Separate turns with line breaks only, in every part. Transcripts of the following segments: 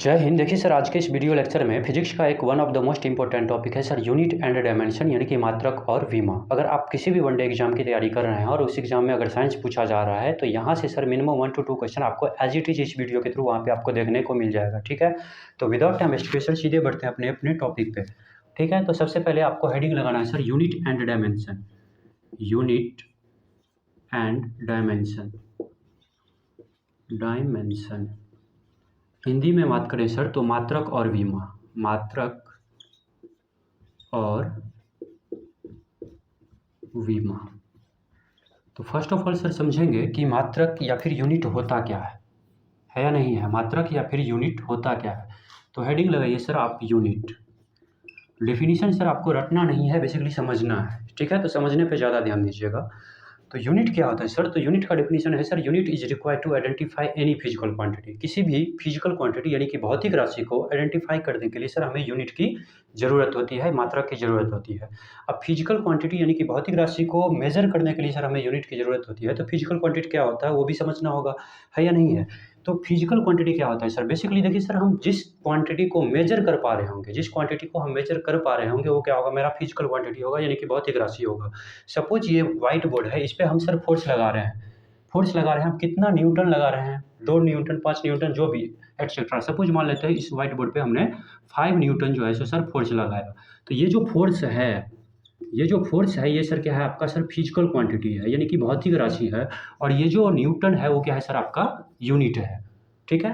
जय हिंद। देखिए सर, आज के इस वीडियो लेक्चर में फिजिक्स का एक one of the most important topic है सर, यूनिट एंड डायमेंशन, यानी कि मात्रक और विमा। अगर आप किसी भी वनडे एग्जाम की तैयारी कर रहे हैं और उस एग्जाम में अगर साइंस पूछा जा रहा है तो यहाँ से सर मिनिमम 1 to 2 क्वेश्चन आपको एज इट इज इस वीडियो के थ्रू वहाँ पे आपको देखने को मिल जाएगा। ठीक है, तो विदाउट टाइम वेस्ट सर सीधे बढ़ते हैं अपने अपने टॉपिक पे। ठीक है, तो सबसे पहले आपको हेडिंग लगाना है sir, unit and dimension. Unit and dimension, dimension Hindi में बात करें सर तो मात्रक और विमा। मात्रक और विमा। तो फर्स्ट ऑफ ऑल सर समझेंगे कि मात्रक या फिर यूनिट होता क्या है या नहीं है। मात्रक या फिर यूनिट होता क्या है, तो हेडिंग लगाइए सर आप, यूनिट। डेफिनेशन सर आपको रटना नहीं है, बेसिकली समझना है। ठीक है, तो समझने पे ज़्यादा ध्यान दीजिएगा। तो यूनिट क्या होता है सर, तो यूनिट का डेफिनेशन है sir, unit is required to identify any physical quantity. किसी भी फिजिकल क्वांटिटी यानी कि भौतिक राशि को आइडेंटिफाई करने के लिए सर हमें यूनिट की ज़रूरत होती है, मात्रक की ज़रूरत होती है। अब फिजिकल क्वांटिटी यानी कि भौतिक राशि को मेजर करने के लिए सर हमें यूनिट की ज़रूरत होती है। तो फिजिकल क्वांटिटी क्या होता है वो भी समझना होगा, है या नहीं है। तो फिजिकल क्वांटिटी क्या होता है सर, बेसिकली देखिए सर, हम जिस क्वांटिटी को मेजर कर पा रहे होंगे, जिस क्वांटिटी को हम मेजर कर पा रहे होंगे वो क्या होगा, मेरा फिजिकल क्वांटिटी होगा, यानी कि भौतिक राशि होगा। सपोज ये व्हाइट बोर्ड है, इस पर हम सर फोर्स लगा रहे हैं। फोर्स लगा रहे हैं हम, कितना न्यूटन लगा रहे हैं, 2 न्यूटन, 5 न्यूटन, जो भी एटसेट्रा। सपोज मान लेते हैं इस व्हाइट बोर्ड पे हमने 5 न्यूटन जो है सो सर फोर्स लगाया। तो ये जो फोर्स है, ये सर क्या है आपका, सर फिजिकल क्वांटिटी है, यानी कि भौतिक राशि है। और ये जो न्यूटन है वो क्या है सर, आपका यूनिट है। ठीक है,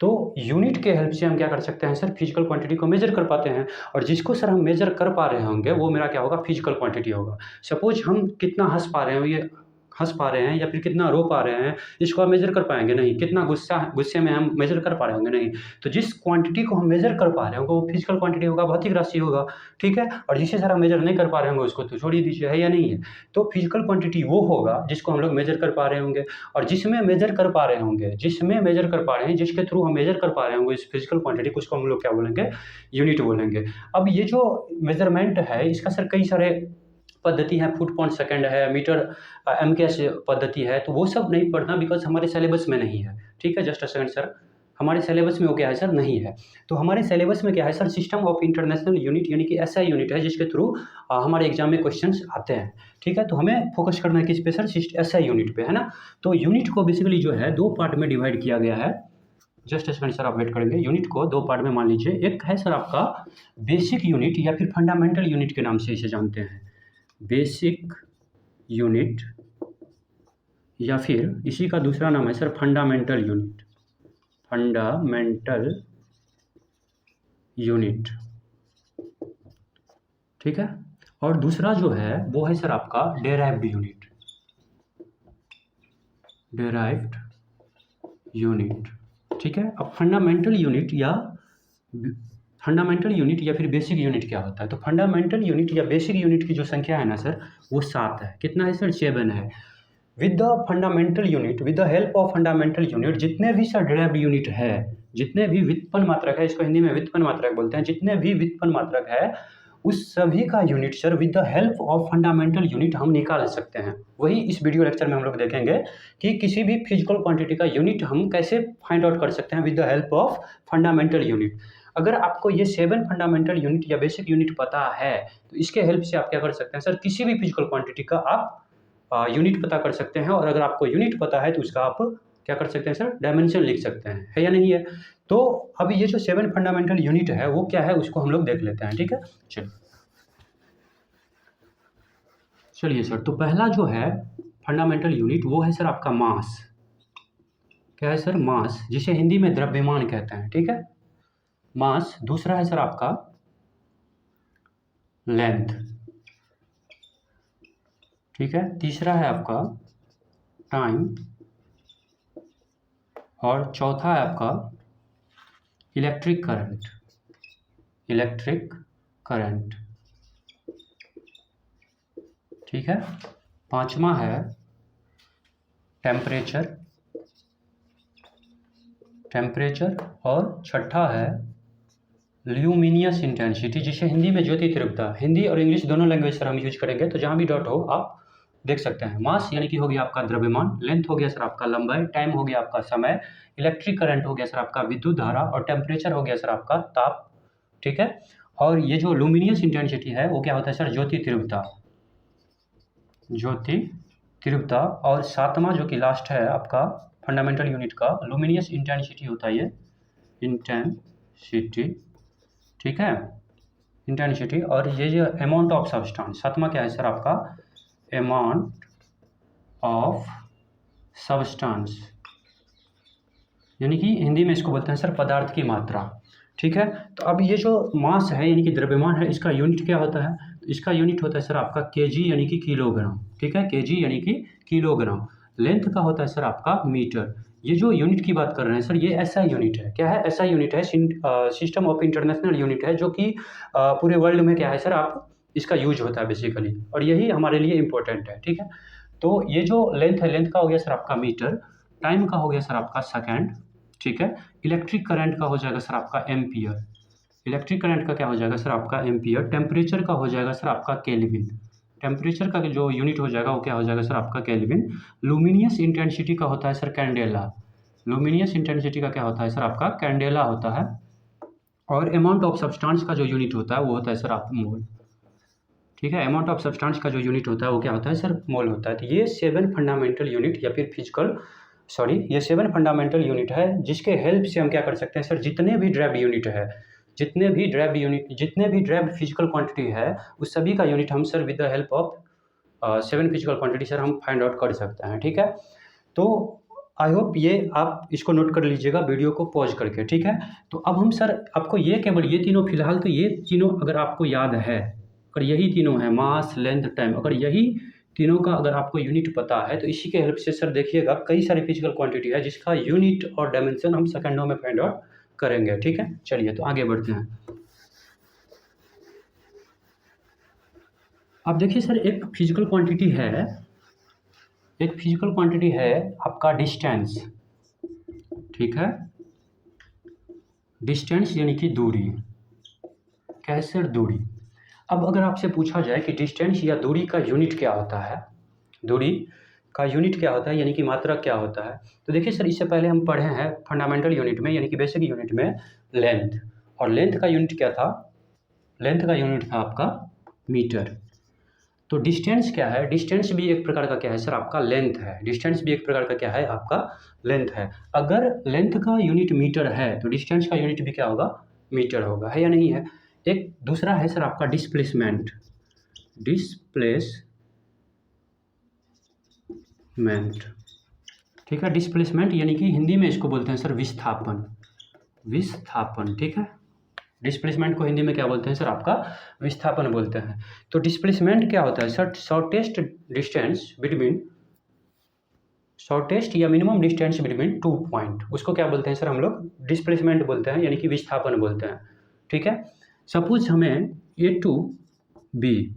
तो यूनिट के हेल्प से हम क्या कर सकते हैं सर, फिजिकल क्वांटिटी को मेजर कर पाते हैं। और जिसको सर हम मेजर कर पा रहे होंगे वो मेरा क्या होगा, फिजिकल क्वांटिटी होगा। सपोज हम कितना हंस पा रहे हैं, ये हंस पा रहे हैं, या फिर कितना रो पा रहे हैं, इसको हम मेजर कर पाएंगे नहीं। कितना गुस्से में हम मेजर कर पा रहे होंगे नहीं। तो जिस क्वांटिटी को हम मेजर कर पा रहे होंगे वो फिजिकल क्वांटिटी होगा, भौतिक राशि होगा। ठीक है, और जिसे सर हम मेजर नहीं कर पा रहे होंगे उसको तो छोड़ ही दीजिए, है या नहीं है। तो फिजिकल क्वांटिटी वो होगा जिसको हम लोग मेजर कर पा रहे होंगे। और जिसमें मेजर कर पा रहे होंगे, जिसमें मेजर कर पा रहे हैं, जिसके थ्रू हम मेजर कर पा रहे होंगे इस फिजिकल क्वांटिटी को, उसको हम लोग क्या बोलेंगे, यूनिट बोलेंगे। अब ये जो मेजरमेंट है इसका सर कई सारे पद्धति है, फुट पाउंड सेकंड है, मीटर MKS पद्धति है, तो वो सब नहीं पढ़ना, बिकॉज हमारे सिलेबस में नहीं है। ठीक है, जस्ट अ सेकंड सर, हमारे सिलेबस में वो क्या है सर, नहीं है। तो हमारे सिलेबस में क्या है sir, system of international unit, यानी कि ऐसा यूनिट है जिसके थ्रू हमारे एग्जाम में क्वेश्चंस आते हैं। ठीक है, तो हमें फोकस करना है किस पे सर, ऐसा यूनिट पे, है ना। तो यूनिट को बेसिकली जो है 2 पार्ट में डिवाइड किया गया है। जस्ट सेकंड सर, आप वेट करेंगे। यूनिट को 2 पार्ट में मान लीजिए, एक है सर आपका बेसिक यूनिट या फिर फंडामेंटल यूनिट के नाम से इसे जानते हैं। बेसिक यूनिट या फिर इसी का दूसरा नाम है sir fundamental unit. Fundamental unit, ठीक है। और दूसरा जो है वो है सर आपका डेराइव्ड यूनिट। डेराइव्ड यूनिट, ठीक है। अब फंडामेंटल यूनिट या फिर बेसिक यूनिट क्या होता है, तो फंडामेंटल यूनिट या बेसिक यूनिट की जो संख्या है ना सर, वो 7 है। कितना है सर, 7 है। With the fundamental unit, with the help of fundamental unit, जितने भी सर डेराइव्ड यूनिट है, जितने भी व्युत्पन्न मात्रक है, इसको हिंदी में व्युत्पन्न मात्रक बोलते हैं, जितने भी व्युत्पन्न मात्रक है उस सभी का unit sir with the help of fundamental unit हम निकाल सकते हैं। वही इस वीडियो लेक्चर में हम लोग देखेंगे कि किसी भी फिजिकल क्वांटिटी का यूनिट हम कैसे फाइंड आउट कर सकते हैं with the help of fundamental unit. अगर आपको ये 7 फंडामेंटल यूनिट या बेसिक यूनिट पता है तो इसके हेल्प से आप क्या कर सकते हैं सर, किसी भी फिजिकल क्वांटिटी का आप यूनिट पता कर सकते हैं। और अगर आपको यूनिट पता है तो उसका आप क्या कर सकते हैं सर, डायमेंशन लिख सकते हैं, है या नहीं है। तो अभी ये जो 7 फंडामेंटल यूनिट है वो क्या है उसको हम लोग देख लेते हैं। ठीक है, चलिए सर, तो पहला जो है फंडामेंटल यूनिट वो है सर आपका मास। क्या है सर, मास, जिसे हिंदी में द्रव्यमान कहते हैं। ठीक है, मास। दूसरा है सर आपका लेंथ, ठीक है। तीसरा है आपका टाइम, और चौथा है आपका इलेक्ट्रिक करंट। इलेक्ट्रिक करंट, ठीक है। पांचवा है टेम्परेचर, और छठा है ल्यूमिनियस इंटेंसिटी, जिसे हिंदी में ज्योति तीव्रता। हिंदी और इंग्लिश दोनों लैंग्वेज सर हम यूज करेंगे, तो जहाँ भी डॉट हो आप देख सकते हैं। मास यानी कि हो गया आपका द्रव्यमान, लेंथ हो गया सर आपका लंबाई, टाइम हो गया आपका समय, इलेक्ट्रिक करंट हो गया सर आपका विद्युत धारा, और टेम्परेचर हो गया सर आपका ताप। ठीक है, और ये जो लुमिनियस इंटेंसिटी है वो क्या होता है सर, ज्योति तीव्रता, ज्योति तीव्रता। और सातवां जो कि लास्ट है आपका फंडामेंटल यूनिट का, लुमिनियस इंटेंसिटी होता है ये, इंटेंसिटी। ठीक है, इंटेंसिटी। और ये जो अमाउंट ऑफ सब्सटेंस, सातवां क्या है सर आपका, अमाउंट ऑफ सब्सटेंस, यानी कि हिंदी में इसको बोलते हैं सर पदार्थ की मात्रा। ठीक है, तो अब ये जो मास है यानी कि द्रव्यमान है, इसका यूनिट क्या होता है, तो इसका यूनिट होता है सर आपका केजी यानी कि किलोग्राम। ठीक है, केजी यानी कि किलोग्राम। लेंथ का होता है सर आपका मीटर। ये जो यूनिट की बात कर रहे हैं सर, ये ऐसा यूनिट है, क्या है, ऐसा यूनिट है, सिस्टम ऑफ इंटरनेशनल यूनिट है, जो कि पूरे वर्ल्ड में क्या है सर, आप इसका यूज होता है बेसिकली, और यही हमारे लिए इम्पोर्टेंट है। ठीक है, तो ये जो लेंथ है, लेंथ का हो गया सर आपका मीटर, टाइम का हो गया सर आपका सेकेंड। ठीक है, इलेक्ट्रिक करंट का हो जाएगा सर आपका एम्पियर, इलेक्ट्रिक करंट का क्या हो जाएगा सर आपका एम्पियर। टेम्परेचर का हो जाएगा सर आपका केल्विन, टेम्परेचर का जो यूनिट हो जाएगा वो क्या हो जाएगा सर आपका केल्विन। लुमिनियस इंटेंसिटी का होता है सर कैंडेला, लुमिनियस इंटेंसिटी का क्या होता है सर आपका कैंडेला होता है। और अमाउंट ऑफ सब्सटेंस का जो यूनिट होता है वो होता है सर आपका मोल। ठीक है, अमाउंट ऑफ सब्सटेंस का जो यूनिट होता है वो क्या होता है सर, मोल होता है। तो ये 7 फंडामेंटल यूनिट या फिर ये 7 फंडामेंटल यूनिट है, जिसके हेल्प से हम क्या कर सकते हैं सर, जितने भी ड्राइव्ड यूनिट है, जितने भी ड्राइव्ड फिजिकल क्वांटिटी है, उस सभी का यूनिट हम sir with the help of 7 physical quantity sir हम फाइंड आउट कर सकते हैं। ठीक है, तो आई होप ये आप इसको नोट कर लीजिएगा वीडियो को पॉज करके। ठीक है, तो अब हम सर आपको ये केवल ये तीनों, फिलहाल तो ये तीनों अगर आपको याद है, अगर यही तीनों है, मास लेंथ टाइम, अगर यही तीनों का अगर आपको यूनिट पता है, तो इसी के हेल्प से सर देखिएगा कई सारी फिजिकल क्वांटिटी है जिसका यूनिट और डायमेंशन हम सेकंडों में फाइंड आउट करेंगे। ठीक है, चलिए तो आगे बढ़ते हैं। अब देखिए सर, एक फिजिकल क्वांटिटी है आपका डिस्टेंस। ठीक है, डिस्टेंस यानी कि दूरी, क्या है सर, दूरी। अब अगर आपसे पूछा जाए कि डिस्टेंस या दूरी का यूनिट क्या होता है, दूरी का यूनिट क्या होता है यानी कि मात्रक क्या होता है, तो देखिए सर, इससे पहले हम पढ़े हैं फंडामेंटल यूनिट में यानी कि बेसिक यूनिट में लेंथ, और लेंथ का यूनिट क्या था, लेंथ का यूनिट था आपका मीटर। तो डिस्टेंस क्या है, डिस्टेंस भी एक प्रकार का क्या है सर आपका लेंथ है, डिस्टेंस भी एक प्रकार का क्या है आपका लेंथ है। अगर लेंथ का यूनिट मीटर है तो डिस्टेंस का यूनिट भी क्या होगा, मीटर होगा, है या नहीं है। एक दूसरा है सर आपका डिस्प्लेसमेंट, ठीक है, डिस्प्लेसमेंट यानी कि हिंदी में इसको बोलते हैं सर विस्थापन, ठीक है, डिस्प्लेसमेंट को हिंदी में क्या बोलते हैं सर आपका विस्थापन बोलते हैं। तो डिस्प्लेसमेंट क्या होता है सर, शॉर्टेस्ट या मिनिमम डिस्टेंस बिटवीन 2 पॉइंट, उसको क्या बोलते हैं सर हम लोग, डिस्प्लेसमेंट बोलते हैं, यानी कि विस्थापन बोलते हैं। ठीक है, सपोज हमें ए टू बी,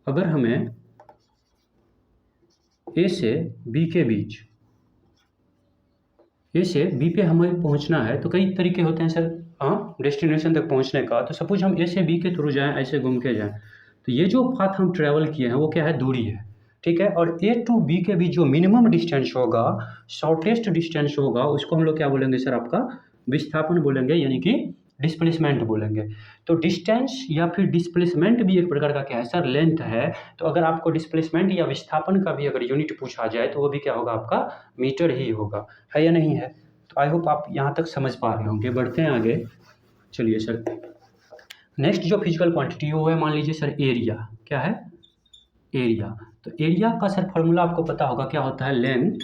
अगर हमें ए से बी के बीच, ए से बी पे हमें पहुंचना है, तो कई तरीके होते हैं सर डेस्टिनेशन तक पहुंचने का। तो सपोज हम ए से बी के थ्रू जाएं, ऐसे घूम के जाएं, तो ये जो पाथ हम ट्रेवल किए हैं वो क्या है, दूरी है। ठीक है, और ए टू बी के बीच जो मिनिमम डिस्टेंस होगा, शॉर्टेस्ट डिस्टेंस होगा, उसको हम लोग क्या बोलेंगे सर आपका विस्थापन बोलेंगे, यानी कि डिस्प्लेसमेंट बोलेंगे। तो डिस्टेंस या फिर डिस्प्लेसमेंट भी एक प्रकार का क्या है सर, लेंथ है। तो अगर आपको डिस्प्लेसमेंट या विस्थापन का भी अगर यूनिट पूछा जाए तो वो भी क्या होगा आपका मीटर ही होगा, है या नहीं है। तो आई होप आप यहाँ तक समझ पा रहे होंगे। बढ़ते हैं आगे, चलिए सर, नेक्स्ट जो फिजिकल क्वांटिटी वो है, मान लीजिए सर एरिया, क्या है, एरिया। तो एरिया का सर फॉर्मूला आपको पता होगा, क्या होता है, लेंथ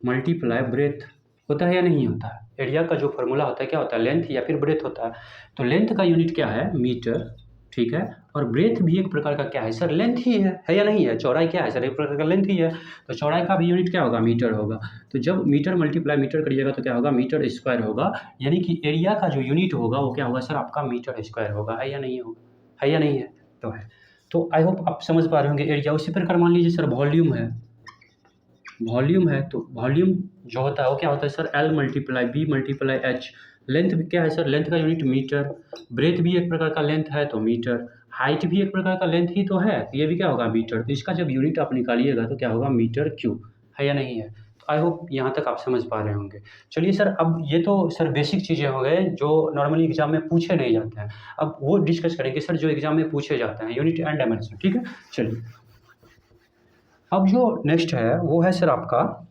मल्टीप्लाई ब्रेथ, होता है या नहीं होता है। एरिया का जो फॉर्मूला होता है क्या होता है, लेंथ या फिर ब्रेथ होता है। तो लेंथ का यूनिट क्या है, मीटर। ठीक है, और ब्रेथ भी एक प्रकार का क्या है सर, लेंथ ही है या नहीं है। चौड़ाई क्या है सर, एक प्रकार का लेंथ ही है, तो चौड़ाई का भी यूनिट क्या होगा, मीटर होगा। तो जब मीटर मल्टीप्लाई मीटर करिएगा तो क्या होगा, मीटर स्क्वायर होगा, यानी कि एरिया का जो यूनिट होगा वो क्या होगा सर आपका मीटर स्क्वायर होगा, है या नहीं होगा, है या नहीं है, तो है। तो आई होप आप समझ पा रहे होंगे एरिया। उसी प्रकार मान लीजिए सर वॉल्यूम है, तो वॉल्यूम जो होता है वो क्या होता है sir, L multiply B multiply H. Length भी क्या है सर, लेंथ का यूनिट मीटर। ब्रेथ भी एक प्रकार का लेंथ है, तो मीटर। हाइट भी एक प्रकार का लेंथ ही तो है, ये भी क्या होगा मीटर। तो इसका जब यूनिट आप निकालिएगा तो क्या होगा मीटर क्यूब, है या नहीं है। तो आई होप यहाँ तक आप समझ पा रहे होंगे। चलिए सर, अब ये तो सर बेसिक चीज़ें हो गए जो नॉर्मली एग्जाम में पूछे नहीं जाते हैं, अब वो डिस्कस करेंगे सर जो एग्जाम में पूछे जाते हैं, यूनिट एंड डायमेंशन। ठीक है, चलिए अब जो नेक्स्ट है वो है सर आपका,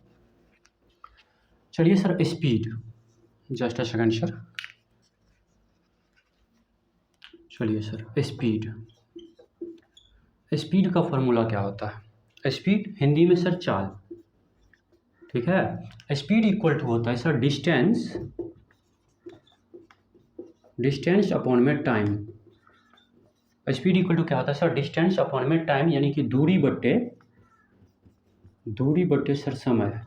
चलिए sir speed, just a second sir. चलिए सर स्पीड, स्पीड का फॉर्मूला क्या होता है। स्पीड हिंदी में सर चाल, ठीक है। स्पीड इक्वल टू होता है सर डिस्टेंस, डिस्टेंस अपॉन में टाइम। स्पीड इक्वल टू क्या होता है सर डिस्टेंस अपॉन में टाइम, यानी कि दूरी बट्टे सर समय,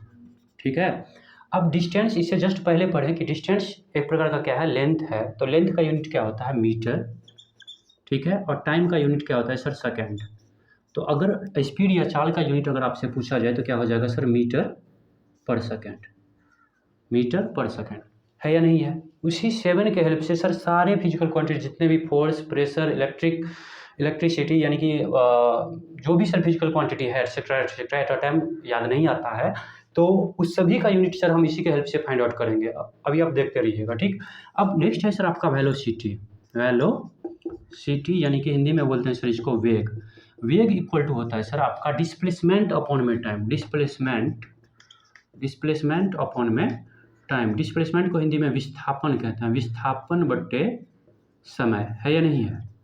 ठीक है। अब डिस्टेंस, इससे जस्ट पहले पढ़ें कि डिस्टेंस एक प्रकार का क्या है लेंथ है, तो लेंथ का यूनिट क्या होता है मीटर, ठीक है। और टाइम का यूनिट क्या होता है सर सेकेंड। तो अगर स्पीड या चाल का यूनिट अगर आपसे पूछा जाए तो क्या हो जाएगा सर मीटर पर सेकेंड, मीटर पर सेकेंड, है या नहीं है। उसी 7 के हेल्प से सर सारे फिजिकल क्वांटिटी जितने भी फोर्स, प्रेशर, इलेक्ट्रिसिटी, यानी कि जो भी सर फिजिकल क्वांटिटी है etcetera etcetera, at a time याद नहीं आता है, तो उस सभी का यूनिट सर हम इसी के हेल्प से फाइंड आउट करेंगे। अभी आप देखते रहिएगा, ठीक। अब नेक्स्ट है सर आपका वेलोसिटी, वेलोसिटी यानी कि हिंदी में बोलते हैं सर इसको वेग। वेग इक्वल टू होता है सर आपका डिस्प्लेसमेंट अपॉन में टाइम, डिस्प्लेसमेंट अपॉन में टाइम। डिस्प्लेसमेंट को हिंदी में विस्थापन कहते हैं, विस्थापन बट्टे समय, है या नहीं है।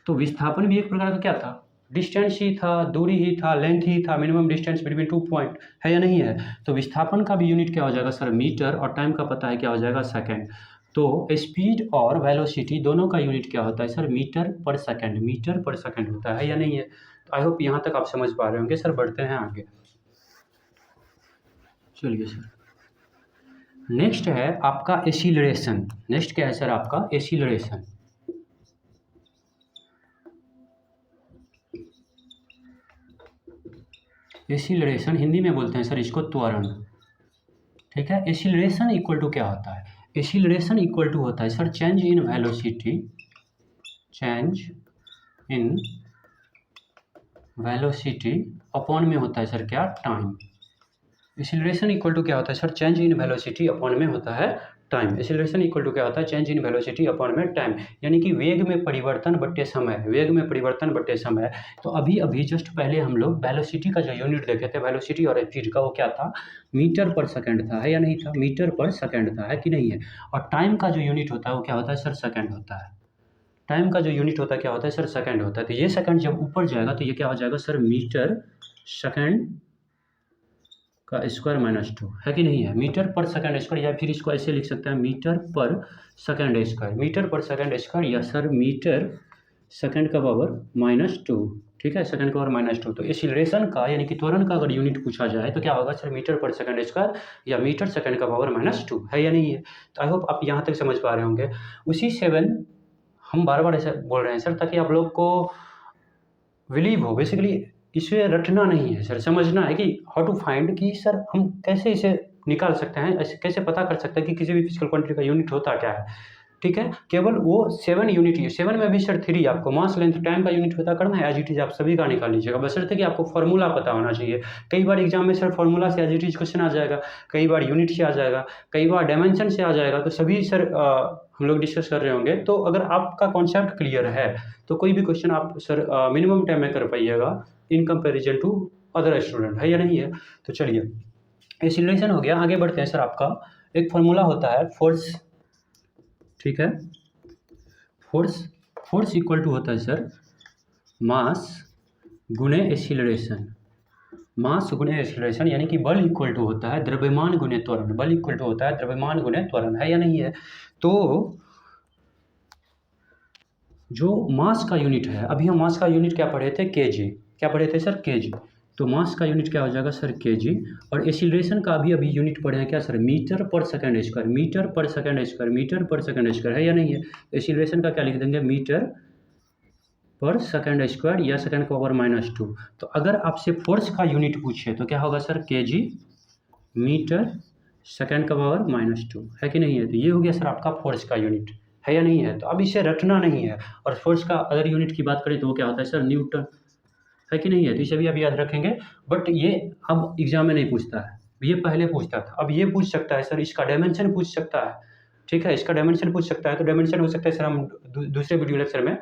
तो विस्थापन भी एक प्रकार का क्या था, डिस्टेंस ही था, दूरी ही था, लेंथ ही था, मिनिमम डिस्टेंस बिटवीन 2 पॉइंट, है या नहीं है। तो विस्थापन का भी यूनिट क्या हो जाएगा सर मीटर, और टाइम का पता है क्या हो जाएगा सेकेंड। तो स्पीड और वेलोसिटी दोनों का यूनिट क्या होता है सर मीटर पर सेकेंड, मीटर पर सेकेंड होता है या नहीं है। तो आई होप यहाँ तक आप समझ पा रहे होंगे। सर बढ़ते हैं आगे, चलिए सर नेक्स्ट है आपका एसिलरेशन। नेक्स्ट क्या है सर आपका एसिलरेशन। एसिलरेशन हिंदी में बोलते हैं सर इसको त्वरण, ठीक है। एसिलरेशन इक्वल टू क्या होता है, एसिलरेशन इक्वल टू होता है sir change in velocity, change in velocity upon में होता है सर क्या टाइम। एसिलरेशन इक्वल टू क्या होता है sir change in velocity upon में होता है टाइम। एसिलरेशन इक्वल टू क्या होता है चेंज इन वेलोसिटी अपॉन में टाइम, यानी कि वेग में परिवर्तन बट्टे समय, वेग में परिवर्तन बट्टे समय। तो अभी जस्ट पहले हम लोग वेलोसिटी का जो यूनिट देखे थे, वेलोसिटी और स्पीड का, वो क्या था मीटर पर सेकंड था, है या नहीं था, मीटर पर सेकंड था, है कि नहीं है। और टाइम का जो यूनिट होता है वो क्या होता है सर सेकंड होता है। टाइम का जो यूनिट होता है क्या होता है सर सेकंड होता है। तो ये सेकंड जब ऊपर जाएगा तो ये क्या हो जाएगा सर मीटर सेकंड का स्क्वायर माइनस 2, है कि नहीं है, मीटर पर सेकंड स्क्वायर। या फिर इसको ऐसे लिख सकते हैं मीटर पर सेकंड स्क्वायर, मीटर पर सेकंड स्क्वायर, या सर मीटर सेकंड का पावर -2, ठीक है, सेकंड का पावर -2। तो एसिलरेशन का यानी कि त्वरण का अगर यूनिट पूछा जाए तो क्या होगा सर मीटर पर सेकंड स्क्वायर या मीटर सेकंड का पावर -2, है या नहीं है। तो आई होप आप यहाँ तक समझ पा रहे होंगे। उसी 7 हम बार बार ऐसे बोल रहे हैं सर ताकि आप लोग को बिलीव हो, बेसिकली इसे रटना नहीं है सर, समझना है कि हाउ टू फाइंड, कि सर हम कैसे इसे निकाल सकते हैं, ऐसे कैसे पता कर सकते हैं कि किसी भी फिजिकल क्वांटिटी का यूनिट होता क्या है, ठीक है। केवल वो 7 यूनिट ही, 7 में भी सर 3 आपको मास, लेंथ, टाइम का यूनिट पता करना है, एज इट इज आप सभी का निकाल लीजिएगा, बशर्ते कि आपको फॉर्मूला पता होना चाहिए। कई बार एग्जाम में सर फॉर्मूला से एज इट इज क्वेश्चन आ जाएगा, कई बार यूनिट से आ जाएगा, कई बार डायमेंशन से आ जाएगा। तो सभी सर हम लोग डिस्कस कर रहे होंगे। तो अगर आपका कॉन्सेप्ट क्लियर है तो कोई भी क्वेश्चन आप सर मिनिमम टाइम में कर पाइएगा in comparison to other student, है या नहीं है। तो चलिए एसिलरेशन हो गया, आगे बढ़ते हैं सर। आपका एक फॉर्मूला होता है फोर्स, ठीक है। फोर्स इक्वल टू होता है सर मास गुणे एसिलरेशन, मास गुणे एसिलरेशन, यानी कि बल इक्वल टू होता है द्रव्यमान गुणे त्वरण, बल इक्वल टू होता है द्रव्यमान गुणे त्वरण, है या नहीं है। तो जो मास का यूनिट है, अभी हम मास का यूनिट क्या पढ़े थे केजी, क्या पढ़े थे सर केजी। तो मास का यूनिट क्या हो जाएगा सर केजी, और एसिलरेशन का अभी यूनिट पढ़े हैं क्या सर मीटर पर सेकंड स्क्वायर, मीटर पर सेकंड स्क्वायर, मीटर पर सेकंड स्क्वायर, है या नहीं है। एसिलरेशन का क्या लिख देंगे मीटर पर सेकंड स्क्वायर या सेकंड का पावर -2। तो अगर आपसे फोर्स का यूनिट पूछे तो क्या होगा सर केजी मीटर सेकंड का पावर -2, है कि नहीं है। तो ये हो गया सर आपका फोर्स का यूनिट, है या नहीं है? तो अब इसे रटना नहीं है। और फोर्स का अदर यूनिट की बात करें तो वो क्या होता है सर? न्यूटन, है कि नहीं है? तो इसे भी आप याद रखेंगे। बट ये अब एग्जाम में नहीं पूछता है, ये पहले पूछता था। अब ये पूछ सकता है सर, इसका डायमेंशन पूछ सकता है, ठीक है? इसका डायमेंशन पूछ सकता है। तो डायमेंशन हो सकता है सर, हम दूसरे वीडियो लेक्चर में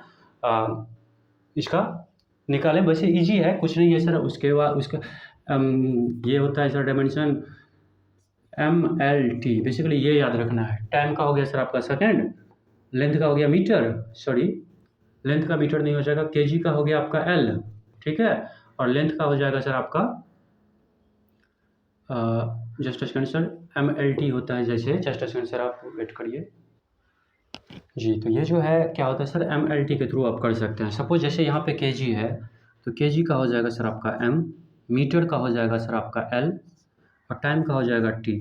इसका निकालें। वैसे इजी है, कुछ नहीं है सर। उसके बाद उसका ये होता है सर डायमेंशन MLT, बेसिकली ये याद रखना है। टाइम का हो गया सर आपका सेकेंड, लेंथ का हो गया मीटर, सॉरी लेंथ का मीटर नहीं हो जाएगा, केजी का हो गया आपका L, ठीक है? और लेंथ का हो जाएगा सर आपका जस्ट सेकंड सर, MLT होता है जैसे, जस्ट सेकंड सर आप वेट करिए जी। तो ये जो है क्या होता है सर, MLT के थ्रू आप कर सकते हैं। सपोज जैसे यहाँ पे केजी है, तो केजी का हो जाएगा सर आपका M, मीटर का हो जाएगा सर आपका L, और टाइम का हो जाएगा T।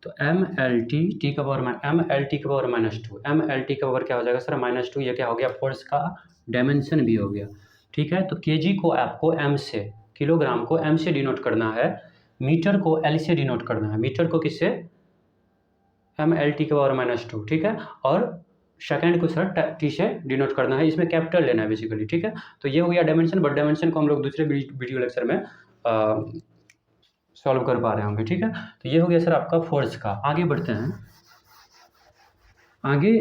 तो MLT टी का पावर MLT का पावर -2, MLT का पावर क्या हो जाएगा सर -2। ये क्या हो गया? फोर्स का डायमेंशन भी हो गया, ठीक है? तो केजी को आपको M से, किलोग्राम को M से डिनोट करना है, मीटर को L से डिनोट करना है। मीटर को किससे? MLT के पावर -2, ठीक है? और सेकेंड को सर T से डिनोट करना है, इसमें कैपिटल लेना है बेसिकली, ठीक है? तो ये हो गया डायमेंशन। बट डायमेंशन को हम लोग दूसरे वीडियो लेक्चर में सॉल्व कर पा रहे होंगे, ठीक है? तो ये हो गया सर आपका फोर्स का। आगे बढ़ते हैं। आगे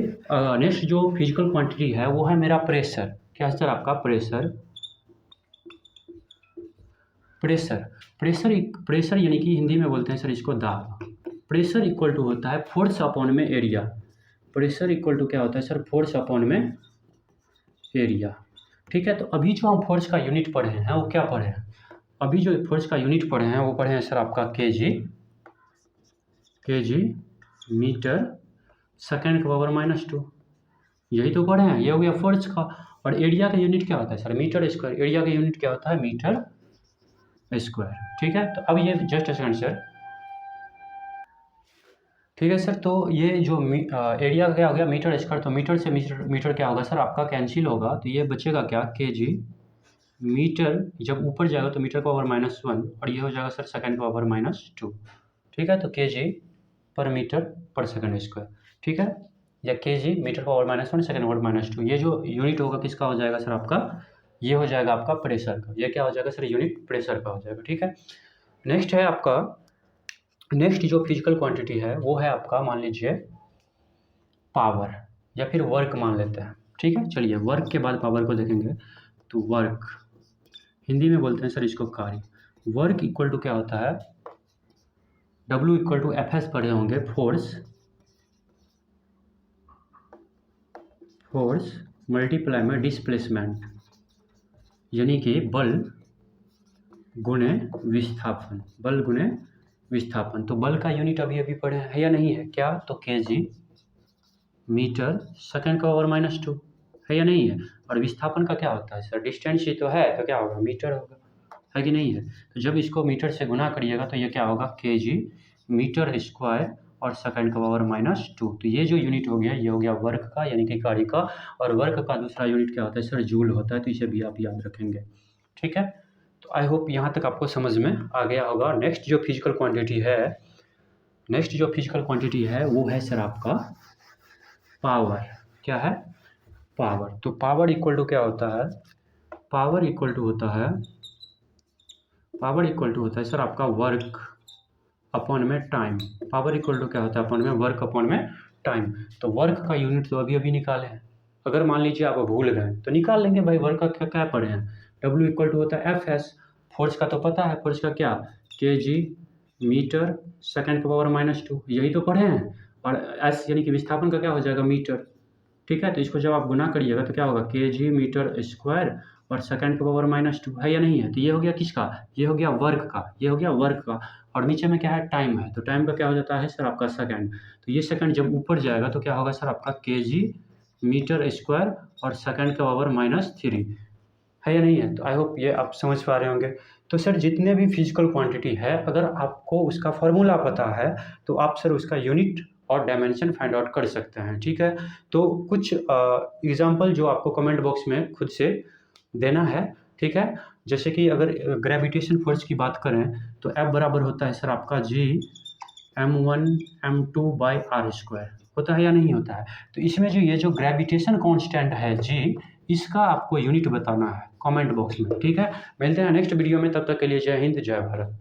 नेक्स्ट जो फिजिकल क्वांटिटी है वो है मेरा प्रेशर। क्या है सर आपका? प्रेशर। प्रेशर प्रेशर प्रेशर यानी कि हिंदी में बोलते हैं सर इसको दाब। प्रेशर इक्वल टू होता है फोर्स अपॉन में एरिया। प्रेशर इक्वल टू क्या होता है सर? फोर्स अपॉन में एरिया, ठीक है? तो अभी जो हम फोर्स का यूनिट पढ़े हैं वो क्या पढ़े हैं? अभी जो फोर्स का यूनिट पढ़े हैं वो पढ़े हैं सर आपका केजी मीटर सेकेंड का पावर -2, यही तो पढ़े हैं। ये हो गया फोर्स का। और एरिया का यूनिट क्या होता है सर? Metre square. एरिया का यूनिट क्या होता है? मीटर स्क्वायर, ठीक है? तो अब ये जस्ट सेकंड सर, ठीक है सर। तो ये जो एरिया का क्या हो गया? Metre square. तो मीटर से मीटर क्या होगा सर आपका? कैंसिल होगा। तो ये बचेगा क्या? केजी मीटर, जब ऊपर जाएगा तो मीटर का पावर -1, और ये हो जाएगा सर सेकेंड का पावर -2, ठीक है? तो केजी पर मीटर पर सेकेंड स्क्वायर, ठीक है? या केजी मीटर का पावर -1 सेकेंड पावर -2। ये जो यूनिट होगा किसका हो जाएगा सर आपका? ये हो जाएगा आपका प्रेशर का। ये क्या हो जाएगा सर? यूनिट प्रेशर का हो जाएगा, ठीक है? नेक्स्ट है आपका, नेक्स्ट जो फिजिकल क्वांटिटी है वो है आपका, मान लीजिए पावर या फिर वर्क मान लेते हैं, ठीक है? चलिए वर्क के बाद पावर को देखेंगे। तो वर्क हिंदी में बोलते हैं सर इसको कार्य। वर्क इक्वल टू क्या होता है? W इक्वल टू FS पढ़े होंगे, फोर्स मल्टीप्लाई में डिस्प्लेसमेंट, यानी कि बल गुणे विस्थापन। बल गुणे विस्थापन। तो बल का यूनिट अभी अभी पढ़े हैं या नहीं है? क्या? तो केजी मीटर सेकेंड का पावर -2, है या नहीं है? और विस्थापन का क्या होता है सर? डिस्टेंस ही तो है, तो क्या होगा? मीटर होगा, है कि नहीं है? तो जब इसको मीटर से गुना करिएगा तो ये क्या होगा? केजी मीटर स्क्वायर और सेकेंड का पावर -2। तो ये जो यूनिट हो गया ये हो गया वर्क का, यानी कि कार्य का। और वर्क का दूसरा यूनिट क्या होता है सर? जूल होता है। तो इसे भी आप याद रखेंगे, ठीक है? तो आई होप यहाँ तक आपको समझ में आ गया होगा। नेक्स्ट जो फिजिकल क्वांटिटी है वो है सर आपका पावर। क्या है? पावर। तो पावर इक्वल टू क्या होता है? पावर इक्वल टू होता है सर आपका वर्क अपॉन में टाइम। पावर इक्वल टू क्या होता है? अपॉन में वर्क अपॉन में टाइम। तो वर्क का यूनिट तो अभी अभी निकाले हैं। अगर मान लीजिए आप भूल गए तो निकाल लेंगे भाई। वर्क का क्या क्या पढ़े हैं? W इक्वल टू होता है FS। फोर्स का तो पता है, फोर्स का क्या? केजी मीटर सेकेंड का पावर -2, यही तो पढ़े हैं। और S यानी कि विस्थापन का क्या हो जाएगा? मीटर, ठीक है? तो इसको जब आप गुना करिएगा तो क्या होगा? केजी मीटर स्क्वायर और सेकेंड का पावर -2, है या नहीं है? तो ये हो गया किसका? ये हो गया वर्क का। और नीचे में क्या है? टाइम है। तो टाइम का क्या हो जाता है सर आपका? सेकेंड। तो ये सेकेंड जब ऊपर जाएगा तो क्या होगा सर आपका? केजी मीटर स्क्वायर और सेकेंड का पावर -3, है या नहीं है? तो आई होप ये आप समझ पा रहे होंगे। तो सर जितने भी फिजिकल क्वांटिटी है, अगर आपको उसका फॉर्मूला पता है तो आप सर उसका यूनिट और डायमेंशन फाइंड आउट कर सकते हैं, ठीक है? तो कुछ एग्जांपल जो आपको कमेंट बॉक्स में खुद से देना है, ठीक है? जैसे कि अगर ग्रेविटेशन फोर्स की बात करें तो F बराबर होता है सर आपका G m1 m2 by R square. होता है या नहीं होता है। तो इसमें जो ये जो ग्रेविटेशन कांस्टेंट है जी, इसका आपको यूनिट बताना है कमेंट बॉक्स में, ठीक है। मिलते हैं नेक्स्ट वीडियो में, तब तक के लिए जय हिंद जय भारत।